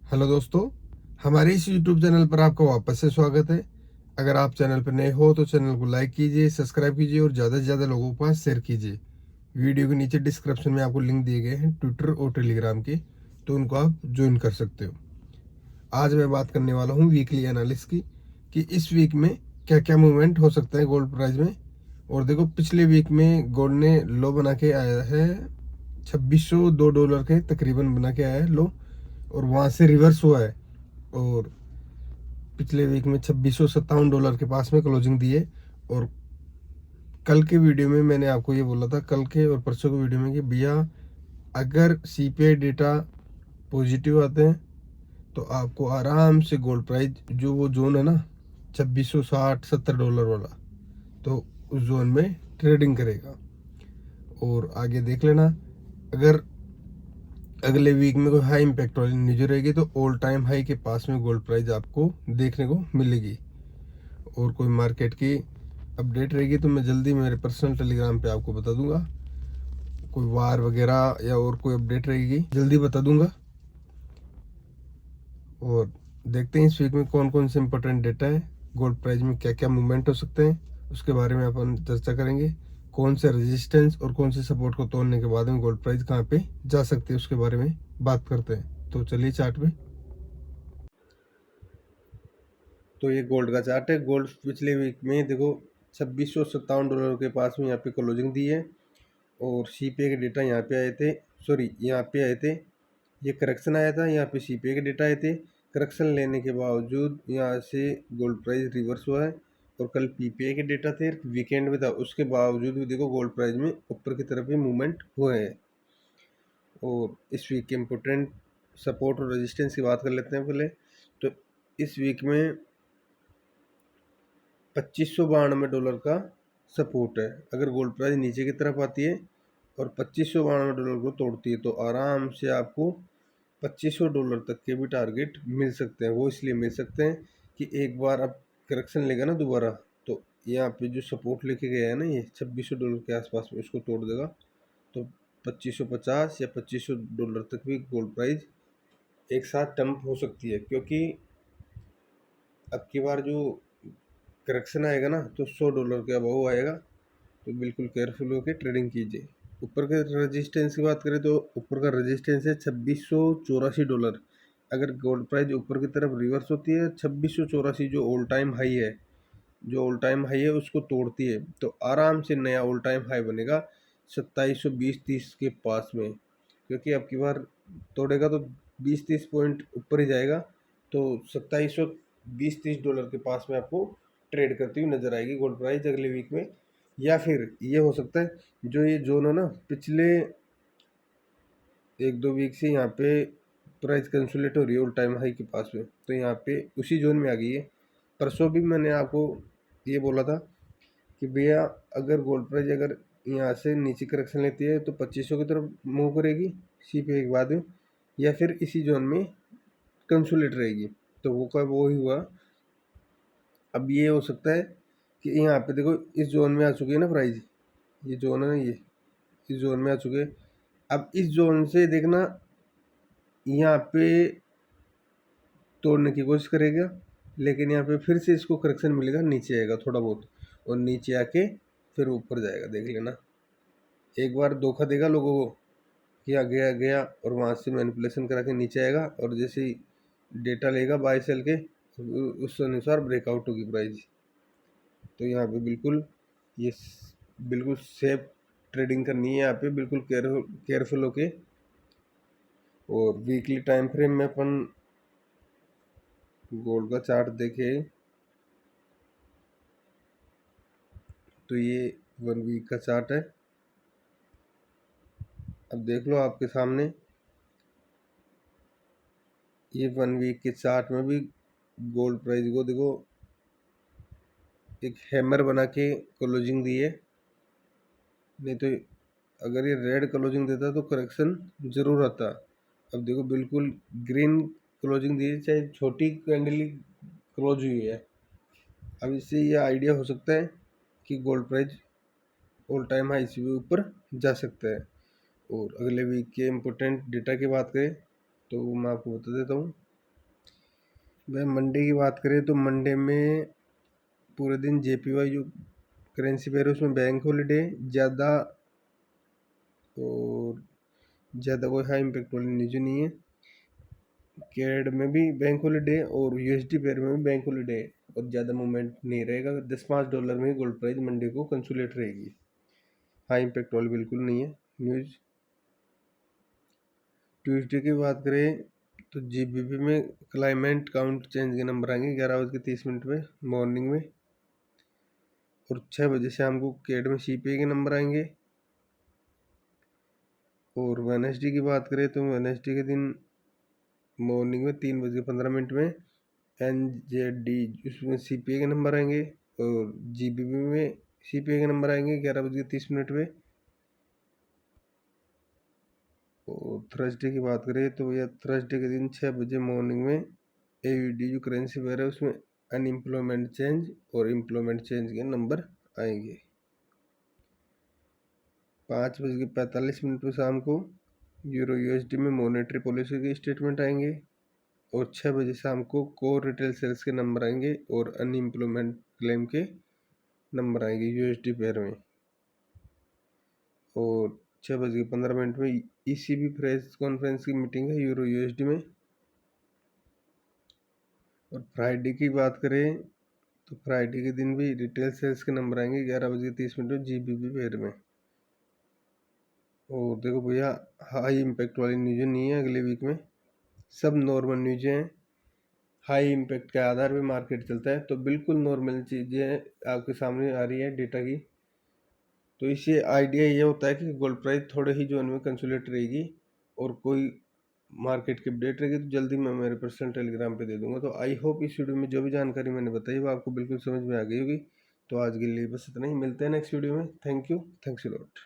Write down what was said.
Hello दोस्तों, हमारे इस YouTube चैनल पर आपका वापस से स्वागत है। अगर आप चैनल पर नए हो तो चैनल को लाइक कीजिए, सब्सक्राइब कीजिए और ज़्यादा से ज़्यादा लोगों के पास शेयर कीजिए। वीडियो के नीचे डिस्क्रिप्शन में आपको लिंक दिए गए हैं ट्विटर और टेलीग्राम के, तो उनको आप ज्वाइन कर सकते हो। आज मैं बात करने वाला हूँ वीकली एनालिसिस की कि इस वीक में क्या क्या मूवमेंट हो सकता है गोल्ड प्राइस में। और देखो, पिछले वीक में गोल्ड ने लो बना के आया है, $2602 के तकरीबन बना के आया है लो, और वहाँ से रिवर्स हुआ है और पिछले वीक में $2657 के पास में क्लोजिंग दी है। और कल के वीडियो में मैंने आपको ये बोला था, कल के और परसों के वीडियो में, कि भैया अगर सीपीआई डेटा पॉजिटिव आते हैं तो आपको आराम से गोल्ड प्राइस, जो वो जोन है ना $2660-70 वाला, तो उस जोन में ट्रेडिंग करेगा। और आगे देख लेना, अगर अगले वीक में कोई हाई इम्पैक्ट वाली न्यूज रहेगी तो ऑल टाइम हाई के पास में गोल्ड प्राइस आपको देखने को मिलेगी। और कोई मार्केट की अपडेट रहेगी तो मैं जल्दी मेरे पर्सनल टेलीग्राम पे आपको बता दूंगा। कोई वार वगैरह या और कोई अपडेट रहेगी जल्दी बता दूंगा। और देखते हैं इस वीक में कौन कौन से इंपॉर्टेंट डेटा है, गोल्ड प्राइस में क्या क्या मूवमेंट हो सकते हैं, उसके बारे में अपन चर्चा करेंगे। कौन से रेजिस्टेंस और कौन से सपोर्ट को तोड़ने के बाद में गोल्ड प्राइस कहाँ पे जा सकती है, उसके बारे में बात करते हैं। तो चलिए चार्ट पे। तो ये गोल्ड का चार्ट है। गोल्ड पिछले वीक में देखो $2657 के पास में यहाँ पे क्लोजिंग दी है और सीपीए के डेटा यहाँ पे आए थे, सॉरी यहाँ पे आए थे, ये करेक्शन आया था, यहाँ पे सीपीए के डेटा आए थे। करेक्शन लेने के बावजूद यहाँ से गोल्ड प्राइस रिवर्स हुआ है। और कल पीपीआई के डेटा थे, वीकेंड में था, उसके बावजूद भी देखो गोल्ड प्राइस में ऊपर की तरफ ही मूवमेंट हुए हैं। और इस वीक के इम्पोर्टेंट सपोर्ट और रेजिस्टेंस की बात कर लेते हैं पहले। तो इस वीक में $2592 का सपोर्ट है। अगर गोल्ड प्राइस नीचे की तरफ आती है और $2592 को तोड़ती है तो आराम से आपको $2500 तक के भी टारगेट मिल सकते हैं। वो इसलिए मिल सकते हैं कि एक बार अब करेक्शन लेगा ना दोबारा, तो यहाँ पे जो सपोर्ट लेके गया है ना ये $2600 के आसपास में, उसको तोड़ देगा तो 2550 या $2500 तक भी गोल्ड प्राइस एक साथ डंप हो सकती है। क्योंकि अब की बार जो करेक्शन आएगा ना तो $100 के अबव आएगा, तो बिल्कुल केयरफुल होकर ट्रेडिंग कीजिए। ऊपर के रेजिस्टेंस की बात करें तो ऊपर का रेजिस्टेंस है $2684। अगर गोल्ड प्राइस ऊपर की तरफ रिवर्स होती है, 2684 जो ऑल टाइम हाई है, जो ऑल टाइम हाई है उसको तोड़ती है तो आराम से नया ऑल टाइम हाई बनेगा 2720-30 के पास में। क्योंकि अब की बार तोड़ेगा तो 20-30 पॉइंट ऊपर ही जाएगा, तो $2720-30 के पास में आपको ट्रेड करती हुई नजर आएगी गोल्ड प्राइस अगले वीक में। या फिर ये हो सकता है, जो ये जोन है ना पिछले 1-2 वीक से यहाँ पे प्राइस कंसोलिडेट हो रही है ऑल टाइम हाई के पास में, तो यहाँ पे उसी जोन में आ गई है। परसों भी मैंने आपको ये बोला था कि भैया अगर गोल्ड प्राइस अगर यहाँ से नीचे करेक्शन लेती है तो 2500 की तरफ मूव करेगी सीपीआई के बाद में, या फिर इसी जोन में कंसोलिडेट रहेगी। तो वो का वो ही हुआ। अब ये हो सकता है कि यहाँ पे देखो इस जोन में आ चुकी है ना प्राइस, ये जोन है ना, ये इस जोन में आ चुके हैं। अब इस जोन से देखना यहाँ पे तोड़ने की कोशिश करेगा, लेकिन यहाँ पे फिर से इसको करेक्शन मिलेगा, नीचे आएगा थोड़ा बहुत और नीचे आके फिर ऊपर जाएगा। देख लेना, एक बार धोखा देगा लोगों को कि आ गया गया और वहाँ से मैनिपुलेशन करा के नीचे आएगा, और जैसे ही डेटा लेगा बाय सेल के उस अनुसार ब्रेकआउट होगी प्राइस। तो यहाँ पे बिल्कुल ये बिल्कुल सेफ ट्रेडिंग करनी है, यहाँ पे बिल्कुल केयरफुल होके। और वीकली टाइम फ्रेम में अपन गोल्ड का चार्ट देखे तो ये 1 वीक का चार्ट है। अब देख लो आपके सामने, ये 1 वीक के चार्ट में भी गोल्ड प्राइस को देखो एक हैमर बना के क्लोजिंग दी है। नहीं तो अगर ये रेड क्लोजिंग देता तो करेक्शन जरूर आता। अब देखो बिल्कुल ग्रीन क्लोजिंग दी है, चाहे छोटी कैंडल क्लोज हुई है। अब इससे ये आइडिया हो सकता है कि gold price all time high से भी ऊपर जा सकता है। और अगले वीक के इम्पोर्टेंट डेटा की बात करें तो मैं आपको बता देता हूँ। वह मंडे की बात करें तो मंडे में पूरे दिन JPY जो करेंसी पेयर है उसमें बैंक हॉलीडे ज़्यादा, और ज़्यादा कोई हाई इम्पैक्ट वाली न्यूज नहीं है। कैड में भी बैंक हॉलीडे और USD पेयर में भी बैंक हॉलीडे, और ज़्यादा मूवमेंट नहीं रहेगा। $10-5 में ही गोल्ड प्राइस मंडे को कंसोलिडेट रहेगी। हाई इम्पैक्ट वाली बिल्कुल नहीं है न्यूज़। ट्यूसडे की बात करें तो GBP में क्लाइमेट काउंट चेंज के नंबर आएंगे 11:30 में मॉर्निंग में, और 6 बजे शाम को कैड में CPI के नंबर आएंगे। और वेडनेसडे की बात करें तो वेडनेसडे के दिन मॉर्निंग में 3:15 में NZD उसमें CPI के नंबर आएंगे, और GBP में CPI के नंबर आएंगे 11:30 में। और थर्सडे की बात करें तो भैया थर्सडे के दिन 6 बजे मॉर्निंग में AUD जो करेंसी पेयर है उसमें अनएम्प्लॉयमेंट चेंज और एम्प्लॉयमेंट चेंज के नंबर आएंगे। 5:45 पर शाम को यूरो USD में मॉनेटरी पॉलिसी के स्टेटमेंट आएंगे, और 6 बजे शाम को कोर रिटेल सेल्स के नंबर आएंगे और अनएम्प्लॉयमेंट क्लेम के नंबर आएंगे USD पेयर में। और 6:15 में ECB प्रेस कॉन्फ्रेंस की मीटिंग है यूरो USD में। और फ्राइडे की बात करें तो फ्राइडे के दिन भी रिटेल सेल्स के नंबर आएंगे 11:30 GBP पेयर में। और देखो भैया हाई इम्पैक्ट वाली न्यूज़ें नहीं है अगले वीक में, सब नॉर्मल न्यूज़ें हैं। हाई इम्पैक्ट के आधार पे मार्केट चलता है, तो बिल्कुल नॉर्मल चीज़ें आपके सामने आ रही है डेटा की। तो इससे आइडिया ये होता है कि गोल्ड प्राइस थोड़े ही जोन में कंसोलिडेट रहेगी, और कोई मार्केट की अपडेट रहेगी तो जल्दी मैं मेरे पर्सनल टेलीग्राम पे दे दूंगा। तो आई होप इस वीडियो में जो भी जानकारी मैंने बताई वो आपको बिल्कुल समझ में आ गई होगी। तो आज के लिए बस इतना ही, मिलते हैं नेक्स्ट वीडियो में। Thank you, thanks a lot.